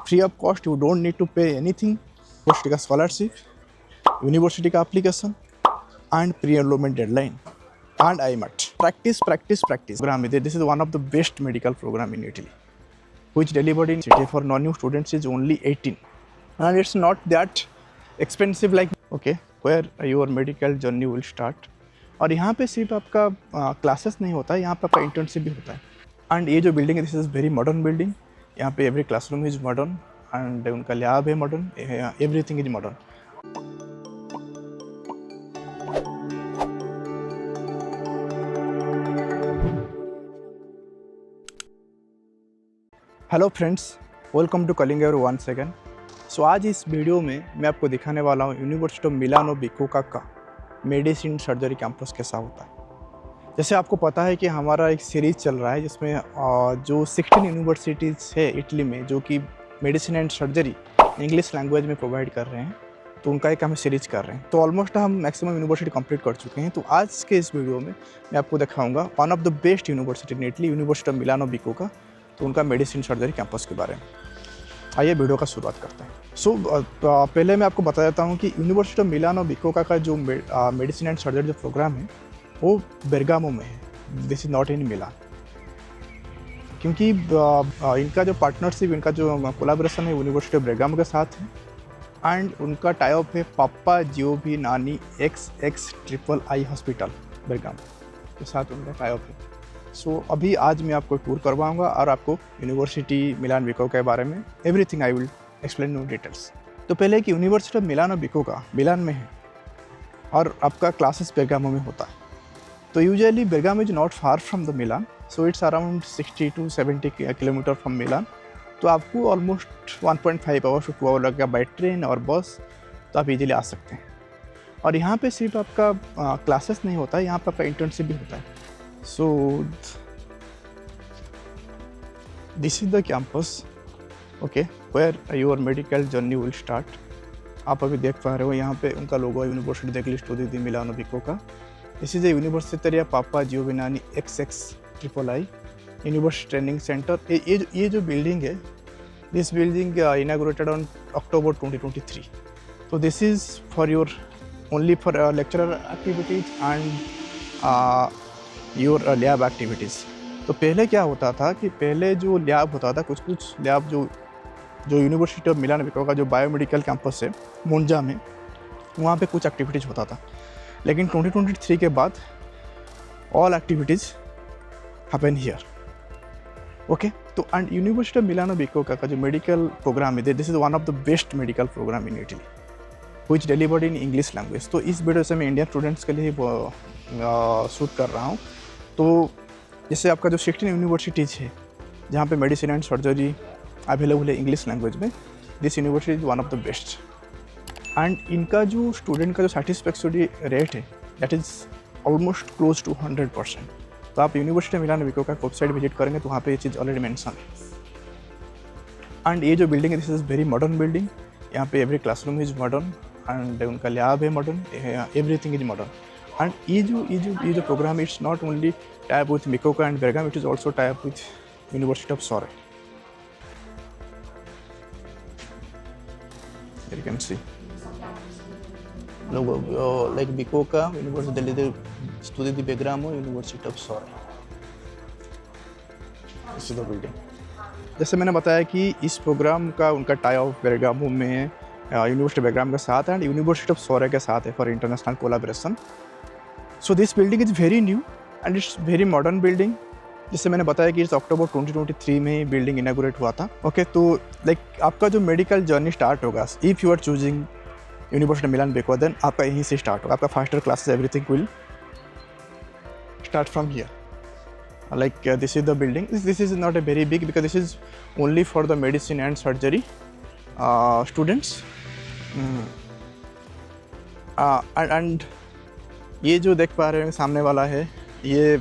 Free of cost, you don't need to pay anything. University का scholarship, university का application and pre enrolment deadline and IMAT. Practice. Program. This is one of the best medical program in Italy, which delivered in city for non-new students is only 18, and it's not that expensive like okay, where your medical journey will start. और यहाँ पे सिर्फ आपका classes नहीं होता है, यहाँ पे आपका इंटर्नशिप भी होता है। एंड ये जो बिल्डिंग है, this is very modern building. यहाँ पे every classroom is modern and उनका लैब है modern, everything is modern. Hello friends, welcome to कलिंगर वंस अगेन। सो आज इस वीडियो में मैं आपको दिखाने वाला हूँ यूनिवर्सिटी ऑफ मिलानो बिकोका का मेडिसिन सर्जरी कैंपस कैसा होता है। जैसे आपको पता है कि हमारा एक सीरीज़ चल रहा है जिसमें जो 16 यूनिवर्सिटीज़ है इटली में जो कि medicine and surgery English language में प्रोवाइड कर रहे हैं, तो उनका एक हम सीरीज कर रहे हैं। तो ऑलमोस्ट हम मैक्सिमम यूनिवर्सिटी कंप्लीट कर चुके हैं। तो आज के इस वीडियो में मैं आपको दिखाऊंगा one of the best university in Italy, university of Milano Bicocca, तो उनका मेडिसिन सर्जरी कैंपस के बारे में। आइए वीडियो का शुरुआत करते हैं। सो पहले मैं आपको बता देता हूँ कि यूनिवर्सिटी ऑफ मिलानो बिकोका का जो मेडिसिन एंड सर्जरी जो प्रोग्राम है वो बेरगामो में है। दिस इज नॉट इन मिलान, क्योंकि इनका जो पार्टनरशिप, इनका जो कोलैबोरेशन है यूनिवर्सिटी ऑफ बेरगामो के साथ है एंड उनका टाई अप है पापा जियोविनानी XXIII हॉस्पिटल बेरगामो के साथ उनका टाई अप है। सो अभी आज मैं आपको टूर करवाऊंगा और आपको यूनिवर्सिटी मिलान बिकोका के बारे में everything I will explain in details. तो पहले कि यूनिवर्सिटी ऑफ मिलानो बिकोका मिलान में है और आपका क्लासेस बेरगामो में होता है। तो usually Bergamo is not far from the Milan, so it's around 60 to 70 kilometre from Milan. तो आपको ऑलमोस्ट 1.5 आवर्स to 2 आवर लगेगा बाई ट्रेन और बस, तो आप इजीली आ सकते हैं। और यहाँ पे सिर्फ आपका क्लासेस नहीं होता है, यहाँ पर आपका इंटर्नशिप भी होता है। So this is the campus, okay, where your medical journey will start. आप अभी देख पा रहे हो यहाँ पे उनका लोगो है, university degli studi di Milano Bicocca. This is a Universitaria Papa Giovanni XXIII University Training Center. ये जो बिल्डिंग है, this building inaugurated on October 2023. So this is for your only for lecturer activities and your lab activities. तो पहले क्या होता था कि पहले जो लैब होता था, कुछ लैब जो यूनिवर्सिटी ऑफ मिलानो बिकोका का जो बायोमेडिकल कैंपस है मोन्जा में, वहाँ पे कुछ एक्टिविटीज़ होता था। लेकिन 2023 के बाद all activities happen here, okay. तो and university of Milano Bicocca का जो मेडिकल प्रोग्राम है, this is one of the best medical program in Italy, which delivered in English language. तो इस वीडियो से मैं इंडियन स्टूडेंट्स के लिए शूट कर रहा हूँ। तो जैसे आपका जो 16 यूनिवर्सिटीज़ है जहाँ पे मेडिसिन एंड सर्जरी अवेलेबल है इंग्लिश लैंग्वेज में, this university is one of the best. And इनका जो स्टूडेंट का जो सेटिस्फैक्टरी रेट है that is almost close to 100%। तो आप यूनिवर्सिटी मिलानो बिकोका का वेबसाइट विजिट करेंगे तो वहाँ पे ये चीज़ ऑलरेडी मेंशन है। एंड ये जो बिल्डिंग है, this is very modern building. यहाँ पे every classroom is modern and उनका लैब है modern, everything is modern. And ये जो program it's not only tie up with Bicocca and Bergamo, it is also tie up with university of Surrey. You can see logo like Bicocca, University degli Studi di Bergamo, University of Sore. This is the building. जैसे मैंने बताया कि इस programme का उनका tie up बेरगामो में university बेरगामो के साथ एंड यूनिवर्सिटी ऑफ सोरे के साथ है for international collaboration. So this building is very new and it's very modern building. जिससे मैंने बताया कि इस अक्टूबर 2023 में बिल्डिंग इनॉग्रेट हुआ था, ओके। तो लाइक आपका जो मेडिकल जर्नी स्टार्ट होगा, if you are choosing university Milan Bicocca, then आपका यहीं से स्टार्ट होगा। आपका first year classes everything will start from here. Like this is the building. This is not a very big because this is only for the medicine and surgery students. And ये जो देख पा रहे हैं सामने वाला है, ये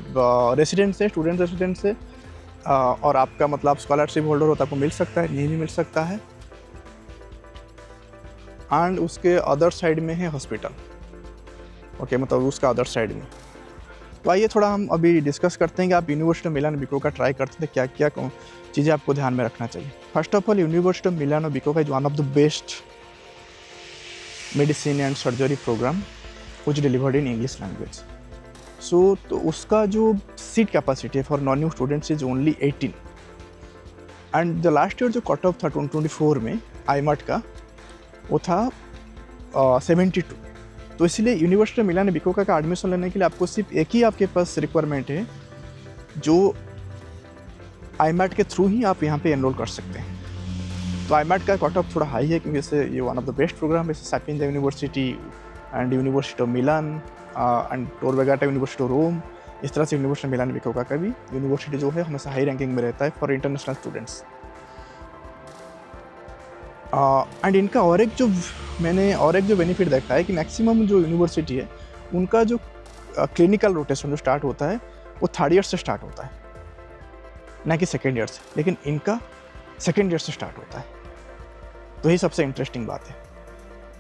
रेसिडेंट्स है, स्टूडेंट्स है। और आपका मतलब स्कॉलरशिप होल्डर होता है, आपको मिल सकता है, नहीं मिल सकता है। एंड उसके अदर साइड में है हॉस्पिटल, ओके, मतलब उसका अदर साइड में। तो आइए थोड़ा हम अभी डिस्कस करते हैं कि आप university of Milano Bicocca try करते थे, क्या क्या चीज़ें आपको ध्यान में रखना चाहिए। First of all, university of Milano Bicocca is one of the best medicine and surgery program which delivered in English language. So तो उसका जो सीट कैपेसिटी है for non EU students is only 18 and the last year जो cut off था 2024 में आईमार्ट का वो था 72। तो इसलिए यूनिवर्सिटी ऑफ मिलानो बिकोका का एडमिशन लेने के लिए आपको सिर्फ एक ही आपके पास रिक्वायरमेंट है, जो आईमार्ट के थ्रू ही आप यहाँ पे एनरोल कर सकते हैं। तो आईमार्ट का कट ऑफ थोड़ा हाई है क्योंकि इससे ये one of the best program है। Sapienza university and university of Milan and Tor Vergata university of Rome, इस तरह से यूनिवर्सिटी ऑफ मिलानो बिकोका का भी यूनिवर्सिटी जो है हमेशा हाई रैंकिंग में रहता है फॉर इंटरनेशनल स्टूडेंट्स। एंड इनका और एक जो बेनिफिट देखा है कि मैक्सिमम जो यूनिवर्सिटी है उनका जो क्लिनिकल रोटेशन जो स्टार्ट होता है वो थर्ड ईयर से स्टार्ट होता है, ना कि सेकेंड ईयर से, लेकिन इनका सेकेंड ईयर से स्टार्ट होता है। तो यही सबसे इंटरेस्टिंग बात है।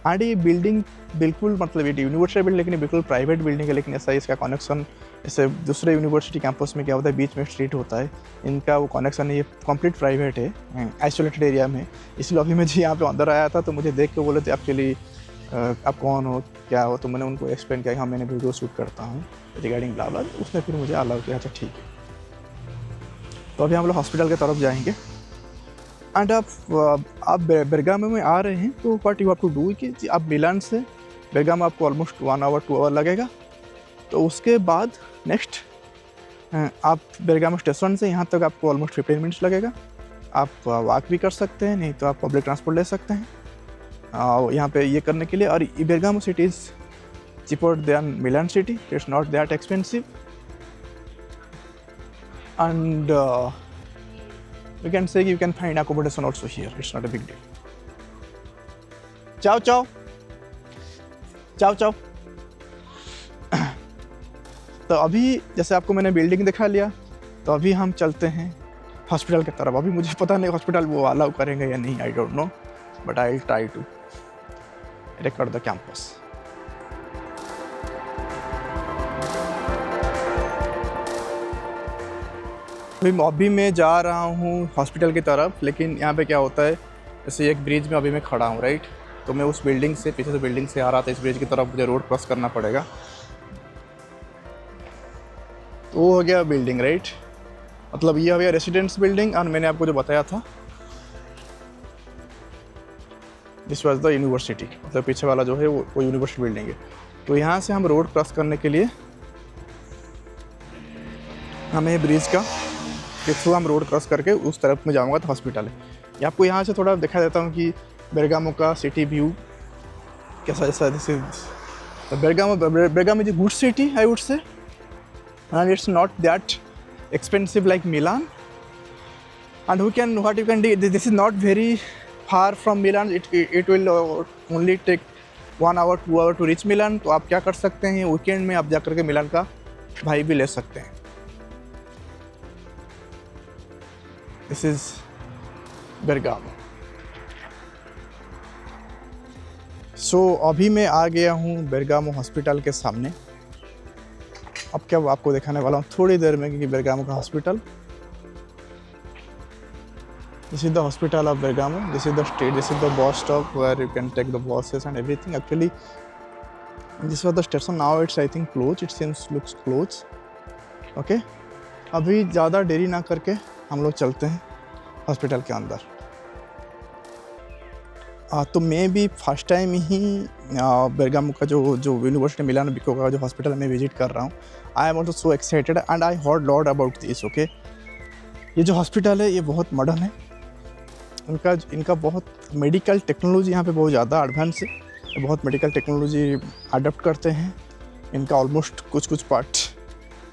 एंड ये बिल्डिंग बिल्कुल मतलब ये यूनिवर्सिटी बिल्डिंग लेकिन बिल्कुल प्राइवेट बिल्डिंग है, लेकिन ऐसा इसका कनेक्शन जैसे दूसरे यूनिवर्सिटी कैंपस में क्या होता है बीच में स्ट्रीट होता है, इनका वो कनेक्शन है, ये कंप्लीट प्राइवेट है आइसोलेटेड एरिया में। इसलिए अभी मैं जी यहाँ पे अंदर आया था तो मुझे देख के बोले थे एक्चुअली आप कौन हो क्या हो, तो मैंने उनको एक्सप्लेन किया कि हाँ मैंने वीडियो शूट करता हूँ रिगार्डिंग ब्ला ब्ला। उसने फिर मुझे अलाउ किया, अच्छा ठीक है। तो अभी हम लोग हॉस्पिटल की तरफ जाएंगे। एंड आप बेरगामो में आ रहे हैं तो what you have to do कि आप मिलान से बेरगामो आपको ऑलमोस्ट 1 आवर 2 आवर लगेगा। तो उसके बाद नेक्स्ट आप बेरगामो स्टेशन से यहाँ तक आपको ऑलमोस्ट 15 मिनट्स लगेगा। आप वॉक भी कर सकते हैं, नहीं तो आप पब्लिक ट्रांसपोर्ट ले सकते हैं यहाँ पे ये करने के लिए। और Bergamo city is cheaper than Milan city, it's not that expensive, and we can say you can find accommodation also here, it's not a big deal. Ciao ciao ciao ciao। तो अभी जैसे आपको मैंने बिल्डिंग दिखा लिया, तो अभी हम चलते हैं हॉस्पिटल की तरफ। अभी मुझे पता नहीं हॉस्पिटल वो अलाउ करेंगे या नहीं, I don't know, but I will try to record the campus. अभी मैं जा रहा हूँ हॉस्पिटल की तरफ, लेकिन यहाँ पे क्या होता है जैसे एक ब्रिज में अभी मैं खड़ा हूँ राइट, तो मैं उस बिल्डिंग से पीछे से बिल्डिंग से आ रहा था, इस ब्रिज की तरफ मुझे रोड क्रॉस करना पड़ेगा। तो वो हो गया बिल्डिंग राइट, मतलब ये हो गया रेसिडेंस बिल्डिंग। और मैंने आपको जो बताया था दिस वाज द यूनिवर्सिटी, मतलब पीछे वाला जो है वो यूनिवर्सिटी बिल्डिंग है। तो यहाँ से हम रोड क्रॉस करने के लिए हमें ब्रिज का के थ्रू हम रोड क्रॉस करके उस तरफ में जाऊँगा तो हॉस्पिटल है। ये आपको यहाँ से थोड़ा दिखा देता हूँ कि बेरगामो का सिटी व्यू कैसा ऐसा। This is Bergamo is a good city I would say, and it's not that expensive like Milan, and what you can do, this is not very far from Milan, it will only take 1 hour 2 hour to reach Milan। तो आप क्या कर सकते हैं weekend में आप जा करके मिलान का भाई भी ले सकते हैं। This is बेरगामो। सो अभी मैं आ गया हूँ बेरगामो हॉस्पिटल के सामने। अब क्या आपको दिखाने वाला हूँ थोड़ी देर में, क्योंकि बेरगामो का hospital, this is the hospital of Bergamo, this is the street, this is the bus stop where you can take the buses and everything. Actually this was the station, now it's I think closed, it seems looks closed. Okay, अभी ज़्यादा देरी ना करके हम लोग चलते हैं hospital के अंदर। तो मैं भी फर्स्ट टाइम ही बेरगामो का जो यूनिवर्सिटी मिलानो बिकोका का जो हॉस्पिटल मैं विजिट कर रहा हूँ। I am also so excited and I heard lot about this. Okay, ये जो हॉस्पिटल है ये बहुत मॉडर्न है, इनका बहुत मेडिकल टेक्नोलॉजी यहाँ पे बहुत ज़्यादा एडवांस है, बहुत मेडिकल टेक्नोलॉजी अडॉप्ट करते हैं। इनका ऑलमोस्ट कुछ पार्ट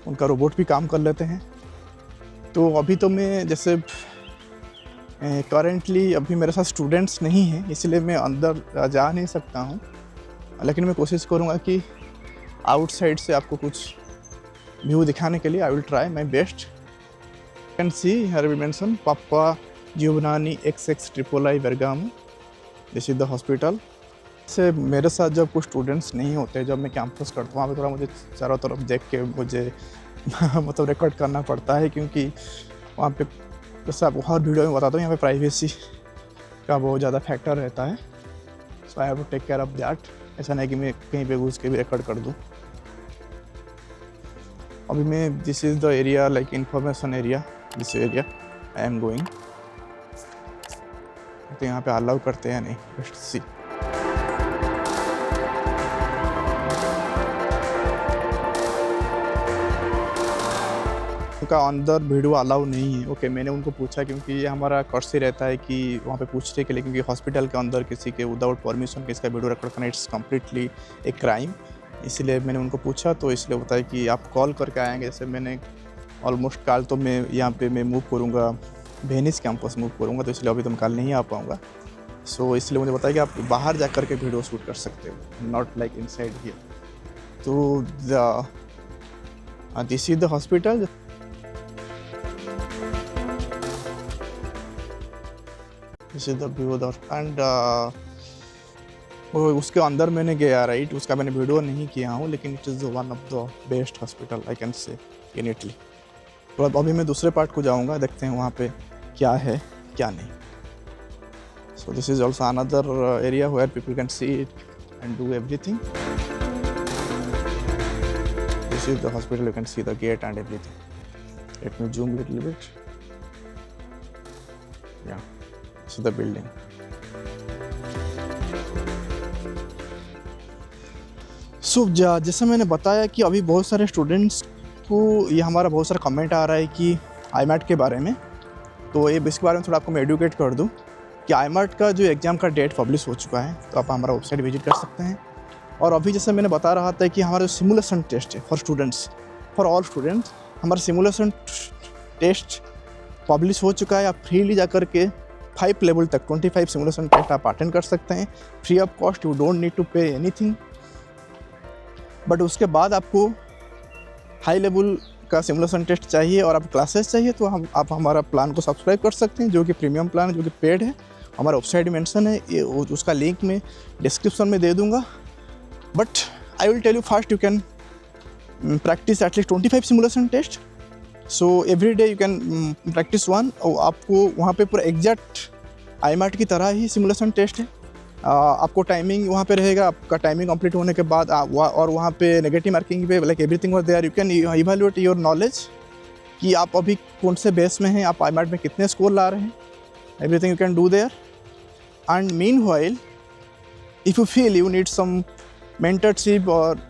उनका रोबोट भी काम कर लेते हैं। तो अभी तो मैं जैसे करेंटली अभी मेरे साथ स्टूडेंट्स नहीं हैं, इसलिए मैं अंदर जा नहीं सकता हूँ, लेकिन मैं कोशिश करूँगा कि आउटसाइड से आपको कुछ व्यू दिखाने के लिए I will try my best. Can see here we mention Papa Giovanni XX III Bergamo, this is the hospital. से मेरे साथ जब कुछ स्टूडेंट्स नहीं होते, जब मैं कैंपस करता हूँ, वहाँ पे थोड़ा मुझे चारों तरफ देख के मुझे मतलब रिकॉर्ड करना पड़ता है, क्योंकि वहाँ पे जैसे आपको हर वीडियो में बताता हूँ, यहाँ पे प्राइवेसी का बहुत ज़्यादा फैक्टर रहता है। So I have to take care of that. ऐसा नहीं कि मैं कहीं पे घुस के भी रिकॉर्ड कर दूँ। अभी मैं this is the area like information area, this area I am going. तो यहाँ पे अलाउ करते हैं नहीं, लेट्स सी। उनका अंदर वीडियो अलाउ नहीं है। ओके, मैंने उनको पूछा, क्योंकि ये हमारा कर्स ही रहता है कि वहाँ पे पूछने के लिए, क्योंकि हॉस्पिटल के अंदर किसी के विदाउट परमिशन किसी का वीडियो रिकॉर्ड करना इट्स कम्प्लीटली एक क्राइम। इसलिए मैंने उनको पूछा, तो इसलिए बताया कि आप कॉल करके आएंगे। जैसे मैंने ऑलमोस्ट कल तो मैं यहाँ पे मैं मूव करूँगा, वेनिस कैंपस मूव करूँगा, तो इसलिए अभी तो मैं कल नहीं आ पाऊँगा। सो इसलिए मुझे बताया कि आप बाहर जा कर के वीडियो शूट कर सकते हो, नॉट लाइक इनसाइड हियर। तो this is the hospital. This is the view and उसके अंदर मैंने गया, राइट, उसका मैंने वीडियो नहीं किया हूँ, लेकिन it is one of the best hospital I can say in Italy. तो अब अभी मैं दूसरे पार्ट को जाऊँगा, देखते हैं वहाँ पे क्या है क्या नहीं। So this is also another area where people can see it and do everything. This is the hospital, you can see the gate and everything. Let me zoom little bit. Yeah this is the building. So जैसा मैंने बताया कि अभी बहुत सारे students को ये हमारा बहुत सारा कमेंट आ रहा है कि IMAT के बारे में। तो ये इसके बारे में थोड़ा आपको मैं एडुकेट कर दूं कि IMAT का जो एग्ज़ाम का डेट पब्लिश हो चुका है, तो आप हमारा वेबसाइट विजिट कर सकते हैं। और अभी जैसे मैंने बता रहा था कि हमारा जो सिमुलेशन टेस्ट है for students, for all students, हमारा सिमुलेशन टेस्ट पब्लिश हो चुका है। आप फ्रीली जा कर के 5 लेवल तक 25 सिमुलेशन टेस्ट आप अटेंड कर सकते हैं free of cost. You don't need to pay anything. But उसके बाद आपको हाई लेवल का सिमुलेशन टेस्ट चाहिए और आप क्लासेस चाहिए, तो आप हमारा प्लान को सब्सक्राइब कर सकते हैं, जो कि प्रीमियम प्लान है, जो कि पेड है। हमारा वेबसाइट मेंशन है, ये उसका लिंक मैं डिस्क्रिप्शन में दे दूंगा। But I will tell you first, you can practice at least 25 simulation test. So every day you can practice one. और आपको वहाँ पे पूरा एग्जैक्ट IMAT की तरह ही सिमुलेशन टेस्ट है। आपको टाइमिंग वहाँ पे रहेगा, आपका टाइमिंग कंप्लीट होने के बाद और वहाँ पे नेगेटिव मार्किंग पे like everything were there. You can evaluate your knowledge कि आप अभी कौन से बेस में हैं, आप IMAT में कितने स्कोर ला रहे हैं। Everything you can do there. And meanwhile if you feel you need some mentorship और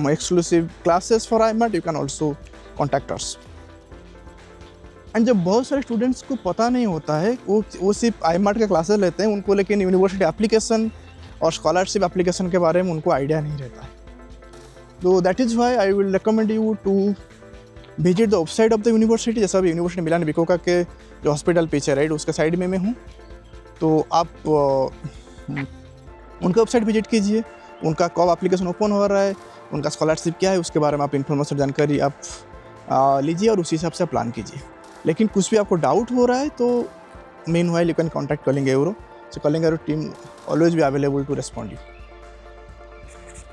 exclusive classes for IMAT, you can also contact us. And जब बहुत सारे स्टूडेंट्स को पता नहीं होता है, वो सिर्फ IMAT के क्लासेस लेते हैं उनको, लेकिन यूनिवर्सिटी एप्लीकेशन और स्कॉलरशिप एप्लीकेशन के बारे में उनको आइडिया नहीं रहता है। तो that is why I will recommend you to visit the website of the university. जैसा अभी यूनिवर्सिटी मिलान बिकोका के जो हॉस्पिटल पीछे राइट, उसके साइड में मैं हूँ। तो आप उनका वेबसाइट विजिट कीजिए, उनका कब एप्लीकेशन ओपन हो रहा है, उनका स्कॉलरशिप क्या है, उसके बारे में आप इन्फॉर्मेशन जानकारी आप लीजिए और उसी हिसाब से प्लान कीजिए। लेकिन कुछ भी आपको डाउट हो रहा है तो meanwhile you can contact Calling Euro. So Calling Euro team always be available to respond you.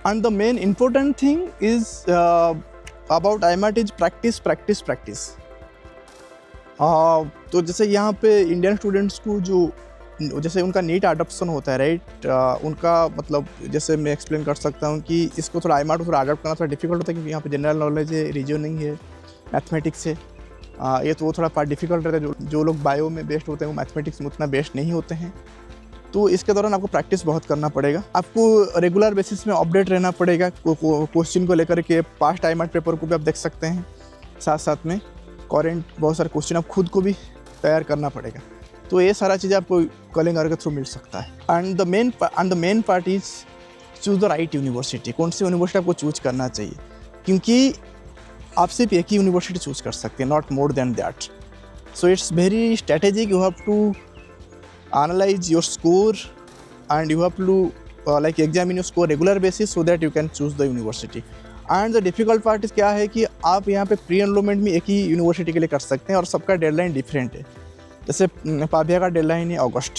And the main important thing is about IMAT is practice. तो जैसे यहाँ पे इंडियन स्टूडेंट्स को जो जैसे उनका नीट अडॉप्शन होता है राइट, उनका मतलब जैसे मैं एक्सप्लेन कर सकता हूँ कि इसको थोड़ा IMAT थोड़ा अडॉप्ट करना थोड़ा डिफिकल्ट होता है, क्योंकि यहाँ पे जनरल नॉलेज है, रीजनिंग है, मैथमेटिक्स है। ये तो वो थोड़ा पार्ट डिफिकल्ट रहता है। जो लोग बायो में बेस्ट होते हैं वो मैथमेटिक्स में उतना बेस्ट नहीं होते हैं। तो इसके दौरान आपको प्रैक्टिस बहुत करना पड़ेगा, आपको रेगुलर बेसिस में अपडेट रहना पड़ेगा। क्वेश्चन को लेकर के पास्ट IMAT पेपर को भी आप देख सकते हैं, साथ साथ में करेंट बहुत सारे क्वेश्चन आप खुद को भी तैयार करना पड़ेगा। तो ये सारा चीज़ आपको कॉलिंग के थ्रू मिल सकता है। And the main part is choose the right university. कौन सी यूनिवर्सिटी आपको चूज़ करना चाहिए, क्योंकि आप सिर्फ एक ही यूनिवर्सिटी चूज़ कर सकते हैं, not more than that. So it's very strategic. You have to analyse your score and you have to like examine your score regular basis so that you can choose the university. And the difficult part is क्या है कि आप यहाँ पे pre enrolment में एक ही university के लिए कर सकते हैं और सबका डेडलाइन डिफरेंट है। जैसे पाभिया का डेडलाइन है अगस्त,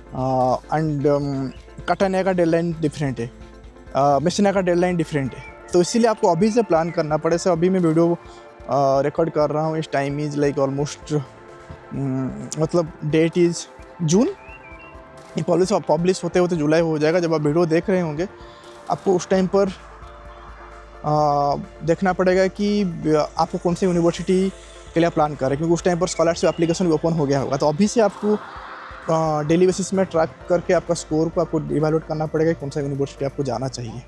एंड कटाने का डेडलाइन डिफरेंट है, मिसना का डेडलाइन डिफरेंट है। तो इसीलिए आपको अभी से प्लान करना पड़े। सर अभी मैं वीडियो रिकॉर्ड कर रहा हूँ, इस टाइम इज़ लाइक ऑलमोस्ट मतलब डेट इज़ जून। ये पब्लिश होते होते जुलाई हो जाएगा। जब आप वीडियो देख रहे होंगे आपको उस टाइम पर देखना पड़ेगा कि आपको कौन सी यूनिवर्सिटी के लिए प्लान कर रहे हैं, क्योंकि उस टाइम पर स्कॉलरशिप एप्लीकेशन भी ओपन हो गया होगा। तो अभी से आपको डेली बेसिस में ट्रैक करके आपका स्कोर को आपको इवैल्यूएट करना पड़ेगा कि कौन सा यूनिवर्सिटी आपको जाना चाहिए।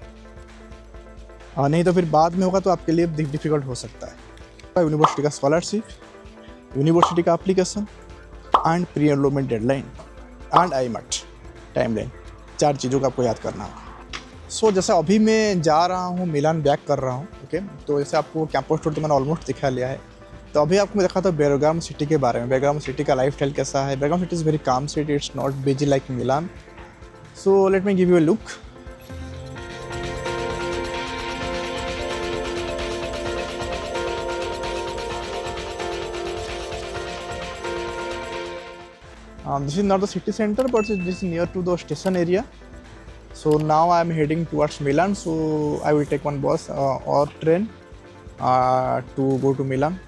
नहीं तो फिर बाद में होगा तो आपके लिए डिफ़िकल्ट हो सकता है। यूनिवर्सिटी का स्कॉलरशिप, यूनिवर्सिटी का application and pre enrolment deadline and IMAT timeline, 4 चीज़ों का आपको याद करना होगा। सो जैसे अभी मैं जा रहा हूँ मिलान, बैक कर रहा हूँ, ओके। तो जैसे आपको कैंपस टूर तो मैंने ऑलमोस्ट दिखा लिया है। तो अभी आपको मैं देखा था बेरगाम सिटी के बारे में। बेरगाम सिटी का लाइफ स्टाइल कैसा है। Bergamo city is very calm city, it's not busy like Milan. So let me give you a look. This is not the city center, but this is near to the station area. So now I am heading towards Milan. So I will take one bus or train to go to Milan.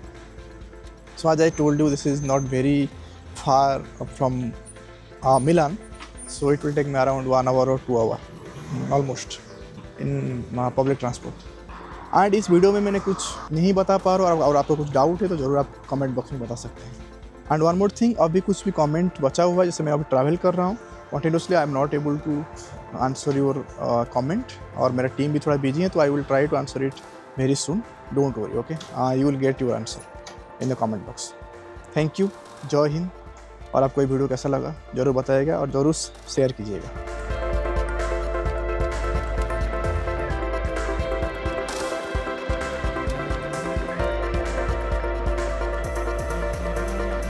So as I told you, this is not very far from Milan. So it will take me around 1 hour or 2 hours almost in public transport. And इस video में मैंने कुछ नहीं बता पा रहा हूँ और आपको कुछ डाउट है तो ज़रूर आप कमेंट बॉक्स में बता सकते हैं। एंड वन मोर थिंग, अभी कुछ भी कमेंट बचा हुआ है, जैसे मैं अभी ट्रैवल कर रहा हूँ continuously, I am not able to answer your comment, और मेरा टीम भी थोड़ा बिजी है, तो I will try to answer it very soon. Don't worry, okay. You will get your answer in the comment box. Thank you, जय हिंद। और आपको ये वीडियो कैसा लगा ज़रूर बताइएगा और ज़रूर शेयर कीजिएगा।